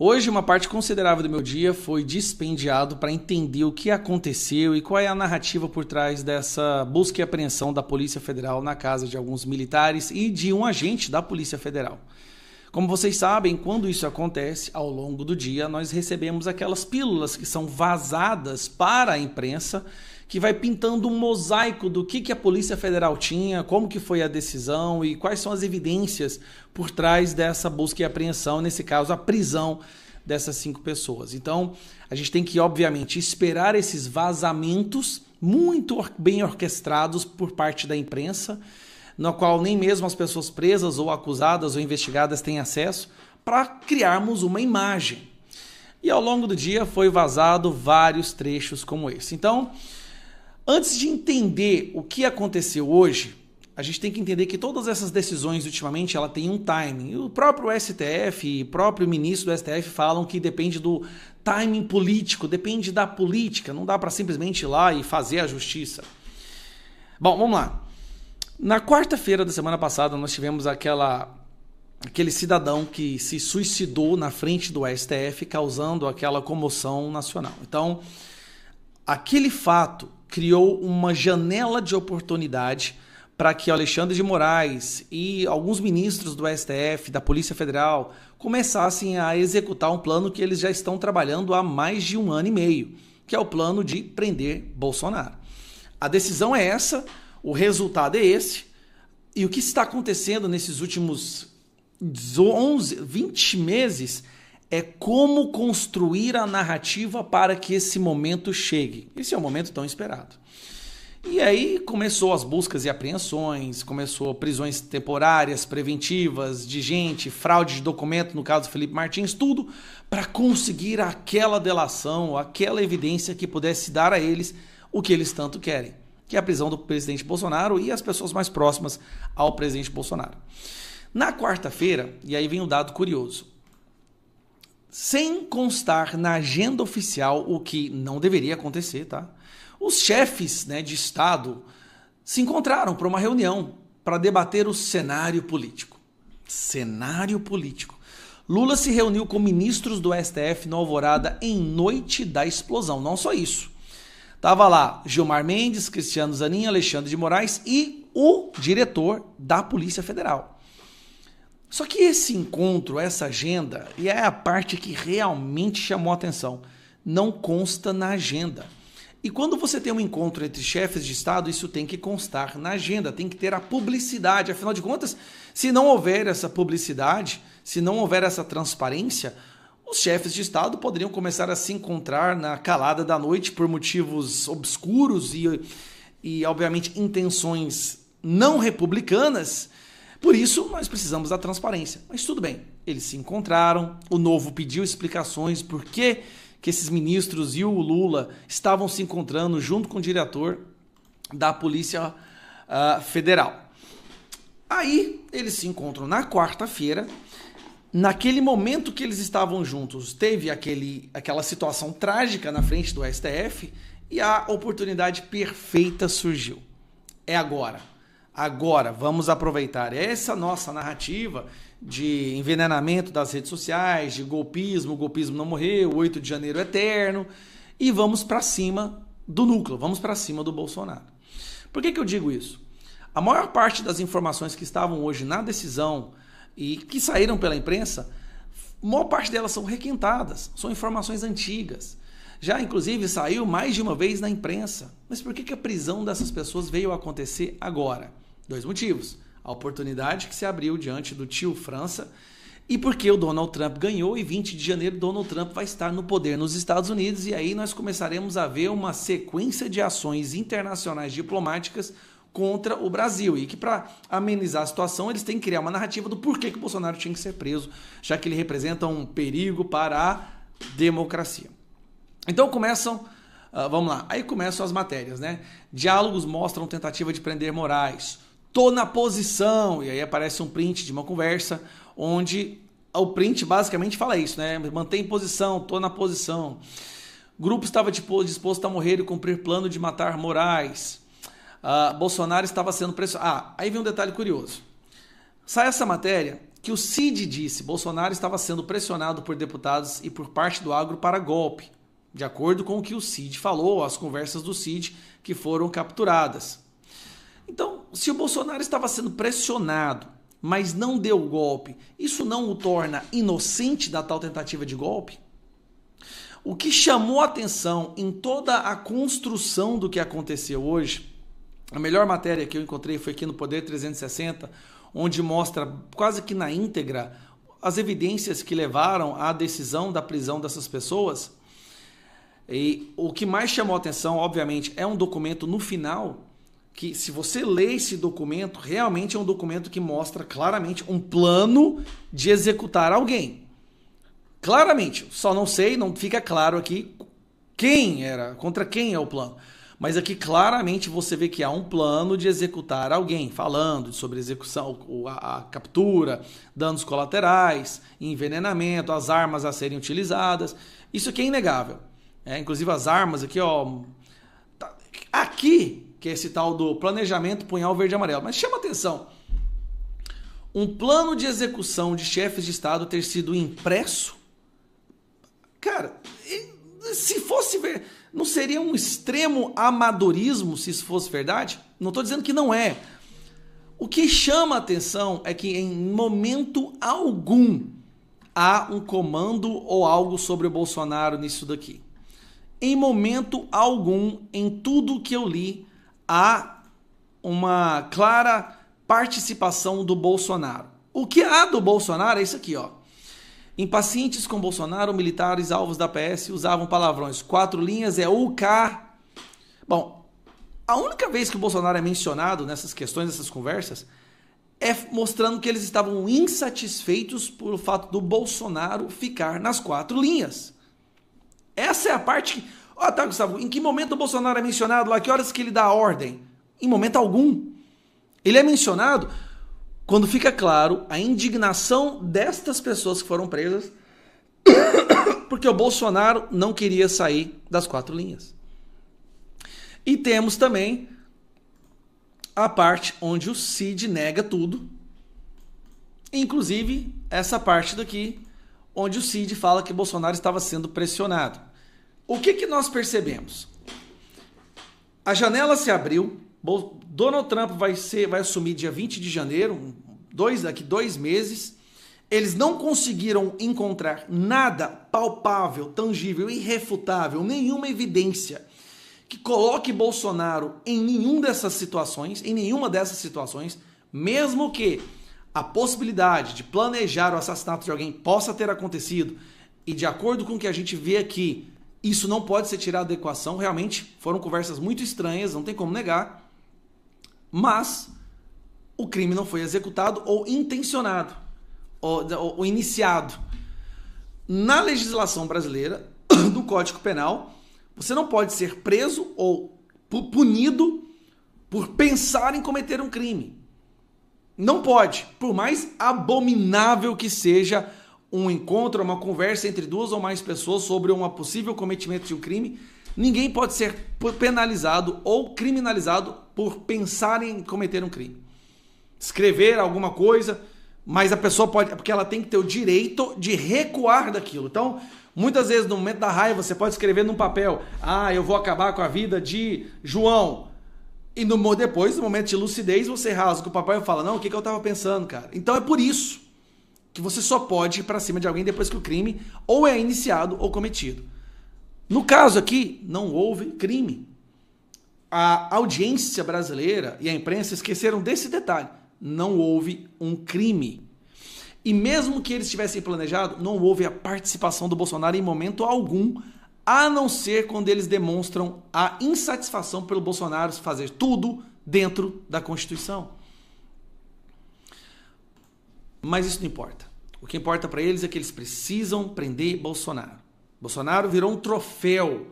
Hoje, uma parte considerável do meu dia foi dispendiado para entender o que aconteceu e qual é a narrativa por trás dessa busca e apreensão da Polícia Federal na casa de alguns militares e de um agente da Polícia Federal. Como vocês sabem, quando isso acontece, ao longo do dia, nós recebemos aquelas pílulas que são vazadas para a imprensa, que vai pintando um mosaico do que a Polícia Federal tinha, como que foi a decisão e quais são as evidências por trás dessa busca e apreensão, nesse caso, a prisão dessas 5 pessoas. Então, a gente tem que, obviamente, esperar esses vazamentos muito bem orquestrados por parte da imprensa, no qual nem mesmo as pessoas presas ou acusadas ou investigadas têm acesso, para criarmos uma imagem. E ao longo do dia foi vazado vários trechos como esse. Então, antes de entender o que aconteceu hoje, a gente tem que entender que todas essas decisões, ultimamente, ela tem um timing. O próprio STF e o próprio ministro do STF falam que depende do timing político, depende da política, não dá para simplesmente ir lá e fazer a justiça. Bom, vamos lá. Na quarta-feira da semana passada, nós tivemos aquele cidadão que se suicidou na frente do STF, causando aquela comoção nacional. Então, aquele fato criou uma janela de oportunidade para que Alexandre de Moraes e alguns ministros do STF, da Polícia Federal, começassem a executar um plano que eles já estão trabalhando há mais de 1 ano e meio, que é o plano de prender Bolsonaro. A decisão é essa, o resultado é esse, e o que está acontecendo nesses últimos 20 meses é como construir a narrativa para que esse momento chegue. Esse é o momento tão esperado. E aí começou as buscas e apreensões, começou prisões temporárias, preventivas de gente, fraude de documento, no caso do Felipe Martins, tudo para conseguir aquela delação, aquela evidência que pudesse dar a eles o que eles tanto querem, que é a prisão do presidente Bolsonaro e as pessoas mais próximas ao presidente Bolsonaro. Na quarta-feira, e aí vem um dado curioso, sem constar na agenda oficial, o que não deveria acontecer, tá? Os chefes, de Estado se encontraram para uma reunião para debater o cenário político. Cenário político. Lula se reuniu com ministros do STF no Alvorada em noite da explosão. Não só isso. Tava lá Gilmar Mendes, Cristiano Zanin, Alexandre de Moraes e o diretor da Polícia Federal. Só que esse encontro, essa agenda, e é a parte que realmente chamou a atenção, não consta na agenda. E quando você tem um encontro entre chefes de Estado, isso tem que constar na agenda, tem que ter a publicidade. Afinal de contas, se não houver essa publicidade, se não houver essa transparência, os chefes de Estado poderiam começar a se encontrar na calada da noite por motivos obscuros e obviamente, intenções não republicanas. Por isso, nós precisamos da transparência. Mas tudo bem, eles se encontraram, o Novo pediu explicações por que esses ministros e o Lula estavam se encontrando junto com o diretor da Polícia Federal. Aí, eles se encontram na quarta-feira. Naquele momento que eles estavam juntos, teve aquela situação trágica na frente do STF e a oportunidade perfeita surgiu. É agora. Agora, vamos aproveitar essa nossa narrativa de envenenamento das redes sociais, de golpismo, o golpismo não morreu, 8 de janeiro eterno, e vamos para cima do núcleo, vamos para cima do Bolsonaro. Por que eu digo isso? A maior parte das informações que estavam hoje na decisão e que saíram pela imprensa, a maior parte delas são requentadas, são informações antigas. Já, inclusive, saiu mais de uma vez na imprensa. Mas por que a prisão dessas pessoas veio a acontecer agora? 2 motivos. A oportunidade que se abriu diante do tio França e porque o Donald Trump ganhou e 20 de janeiro Donald Trump vai estar no poder nos Estados Unidos e aí nós começaremos a ver uma sequência de ações internacionais diplomáticas contra o Brasil e que para amenizar a situação eles têm que criar uma narrativa do porquê que o Bolsonaro tinha que ser preso, já que ele representa um perigo para a democracia. Então vamos lá, aí começam as matérias, Diálogos mostram tentativa de prender Moraes. Tô na posição, e aí aparece um print de uma conversa, onde o print basicamente fala isso, Mantém posição, tô na posição. Grupo estava disposto a morrer e cumprir plano de matar Moraes. Bolsonaro estava sendo pressionado. Aí vem um detalhe curioso. Sai essa matéria que o Cid disse: Bolsonaro estava sendo pressionado por deputados e por parte do agro para golpe, de acordo com o que o Cid falou, as conversas do Cid que foram capturadas. Então, se o Bolsonaro estava sendo pressionado, mas não deu golpe, isso não o torna inocente da tal tentativa de golpe? O que chamou a atenção em toda a construção do que aconteceu hoje, a melhor matéria que eu encontrei foi aqui no Poder 360, onde mostra quase que na íntegra as evidências que levaram à decisão da prisão dessas pessoas. E o que mais chamou a atenção, obviamente, é um documento no final, que se você lê esse documento, realmente é um documento que mostra claramente um plano de executar alguém. Claramente, só não sei, não fica claro aqui quem era, contra quem é o plano. Mas aqui claramente você vê que há um plano de executar alguém, falando sobre execução, a captura, danos colaterais, envenenamento, as armas a serem utilizadas. Isso aqui é inegável. Inclusive as armas aqui, ó. Aqui, que é esse tal do planejamento punhal verde e amarelo. Mas chama atenção. Um plano de execução de chefes de Estado ter sido impresso. Cara, se fosse ver, não seria um extremo amadorismo se isso fosse verdade? Não estou dizendo que não é. O que chama a atenção é que em momento algum há um comando ou algo sobre o Bolsonaro nisso daqui. Em momento algum, em tudo que eu li, há uma clara participação do Bolsonaro. O que há do Bolsonaro é isso aqui, ó. Em pacientes com Bolsonaro, militares alvos da PS usavam palavrões. 4 linhas é UK. Bom, a única vez que o Bolsonaro é mencionado nessas questões, nessas conversas, é mostrando que eles estavam insatisfeitos por o fato do Bolsonaro ficar nas 4 linhas. Essa é a parte que... tá, Gustavo, em que momento o Bolsonaro é mencionado lá? Que horas que ele dá a ordem? Em momento algum. Ele é mencionado quando fica claro a indignação destas pessoas que foram presas porque o Bolsonaro não queria sair das 4 linhas. E temos também a parte onde o Cid nega tudo, inclusive essa parte daqui, onde o Cid fala que Bolsonaro estava sendo pressionado. O que nós percebemos? A janela se abriu, Donald Trump vai assumir dia 20 de janeiro, daqui 2 meses. Eles não conseguiram encontrar nada palpável, tangível, irrefutável, nenhuma evidência que coloque Bolsonaro em nenhuma dessas situações, mesmo que a possibilidade de planejar o assassinato de alguém possa ter acontecido, e de acordo com o que a gente vê aqui, isso não pode ser tirado da equação. Realmente foram conversas muito estranhas, não tem como negar, mas o crime não foi executado ou intencionado, ou iniciado. Na legislação brasileira, do Código Penal, você não pode ser preso ou punido por pensar em cometer um crime. Não pode, por mais abominável que seja um encontro, uma conversa entre 2 ou mais pessoas sobre um possível cometimento de um crime, ninguém pode ser penalizado ou criminalizado por pensar em cometer um crime. Escrever alguma coisa, mas a pessoa pode, porque ela tem que ter o direito de recuar daquilo. Então, muitas vezes no momento da raiva, você pode escrever num papel: eu vou acabar com a vida de João. E depois, no momento de lucidez, você rasga o papel e fala: não, o que eu estava pensando, cara? Então é por isso que você só pode ir para cima de alguém depois que o crime ou é iniciado ou cometido. No caso aqui, não houve crime. A audiência brasileira e a imprensa esqueceram desse detalhe. Não houve um crime. E mesmo que eles tivessem planejado, não houve a participação do Bolsonaro em momento algum, a não ser quando eles demonstram a insatisfação pelo Bolsonaro fazer tudo dentro da Constituição. Mas isso não importa. O que importa para eles é que eles precisam prender Bolsonaro. Bolsonaro virou um troféu.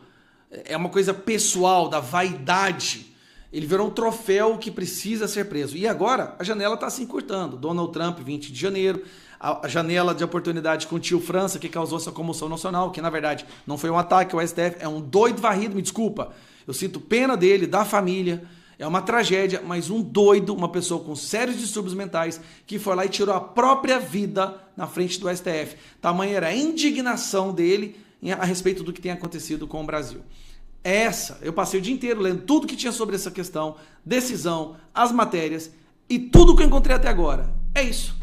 É uma coisa pessoal, da vaidade. Ele virou um troféu que precisa ser preso. E agora a janela está se encurtando. Donald Trump, 20 de janeiro. A janela de oportunidade com o tio França, que causou essa comoção nacional, que na verdade não foi um ataque ao STF, é um doido varrido, me desculpa. Eu sinto pena dele, da família. É uma tragédia, mas um doido, uma pessoa com sérios distúrbios mentais, que foi lá e tirou a própria vida na frente do STF. Tamanha era a indignação dele a respeito do que tem acontecido com o Brasil. Eu passei o dia inteiro lendo tudo que tinha sobre essa questão, decisão, as matérias e tudo que eu encontrei até agora. É isso.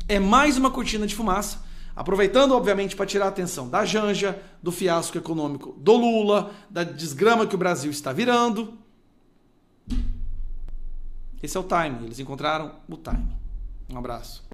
É mais uma cortina de fumaça, aproveitando, obviamente, para tirar a atenção da Janja, do fiasco econômico do Lula, da desgrama que o Brasil está virando. Esse é o time. Eles encontraram o time. Um abraço.